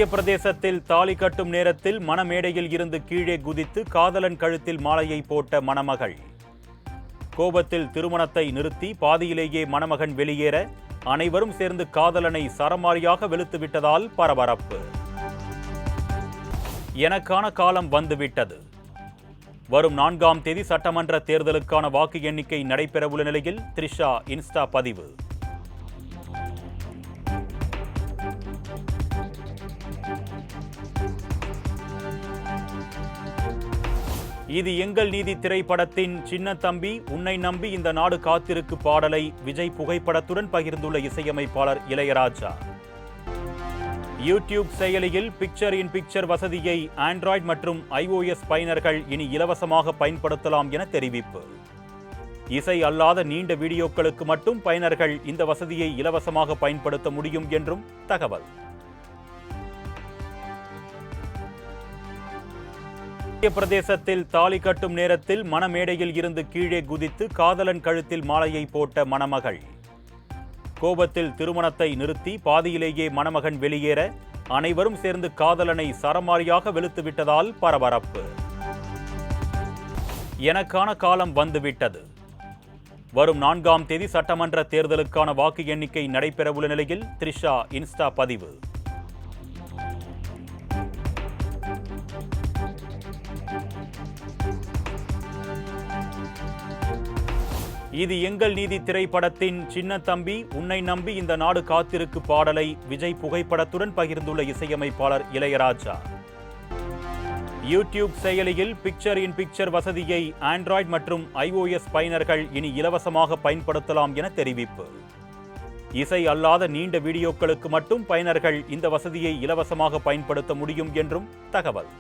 மத்திய பிரதேசத்தில் தாலி கட்டும் நேரத்தில் மணமேடையில் இருந்து கீழே குதித்து காதலன் கழுத்தில் மாலையை போட்ட மணமகள். கோபத்தில் திருமணத்தை நிறுத்தி பாதியிலேயே மணமகன் வெளியேற அனைவரும் சேர்ந்து காதலனை சரமாரியாக வெளுத்துவிட்டதால் பரபரப்பு. எனக்கான காலம் வந்துவிட்டது. வரும் 4ஆம் தேதி சட்டமன்ற தேர்தலுக்கான வாக்கு எண்ணிக்கை நடைபெறவுள்ள நிலையில் த்ரிஷா இன்ஸ்டா பதிவு. இது எங்கள் நீதி திரைப்படத்தின் சின்ன தம்பி உன்னை நம்பி இந்த நாடு காத்திருக்கு பாடலை விஜய் புகைப்படத்துடன் பகிர்ந்துள்ள இசையமைப்பாளர் இளையராஜா. யூடியூப் செயலியில் பிக்சர் இன் பிக்சர் வசதியை ஆண்ட்ராய்டு மற்றும் iOS பயனர்கள் இனி இலவசமாக பயன்படுத்தலாம் என தெரிவிப்பு. இசை அல்லாத நீண்ட வீடியோக்களுக்கு மட்டும் பயனர்கள் இந்த வசதியை இலவசமாக பயன்படுத்த முடியும் என்றும் தகவல். மத்திய பிரதேசத்தில் தாலி கட்டும் நேரத்தில் மணமேடையில் இருந்து கீழே குதித்து காதலன் கழுத்தில் மாலையை போட்ட மணமகள். கோபத்தில் திருமணத்தை நிறுத்தி பாதியிலேயே மணமகன் வெளியேற அனைவரும் சேர்ந்து காதலனை சரமாரியாக வெளுத்துவிட்டதால் பரபரப்பு. எனக்கான காலம் வந்துவிட்டது. வரும் 4ஆம் தேதி சட்டமன்ற தேர்தலுக்கான வாக்கு எண்ணிக்கை நடைபெறவுள்ள நிலையில் த்ரிஷா இன்ஸ்டா பதிவு. இது எங்கள் நீதி திரைப்படத்தின் சின்ன தம்பி உன்னை நம்பி இந்த நாடு காத்திருக்கு பாடலை விஜய் புகைப்படத்துடன் பகிர்ந்துள்ள இசையமைப்பாளர் இளையராஜா. யூடியூப் செயலியில் பிக்சர் இன் பிக்சர் வசதியை ஆண்ட்ராய்டு மற்றும் iOS பயனர்கள் இனி இலவசமாக பயன்படுத்தலாம் என தெரிவிப்பு. இசை அல்லாத நீண்ட வீடியோக்களுக்கு மட்டும் பயனர்கள் இந்த வசதியை இலவசமாக பயன்படுத்த முடியும் என்றும் தகவல்.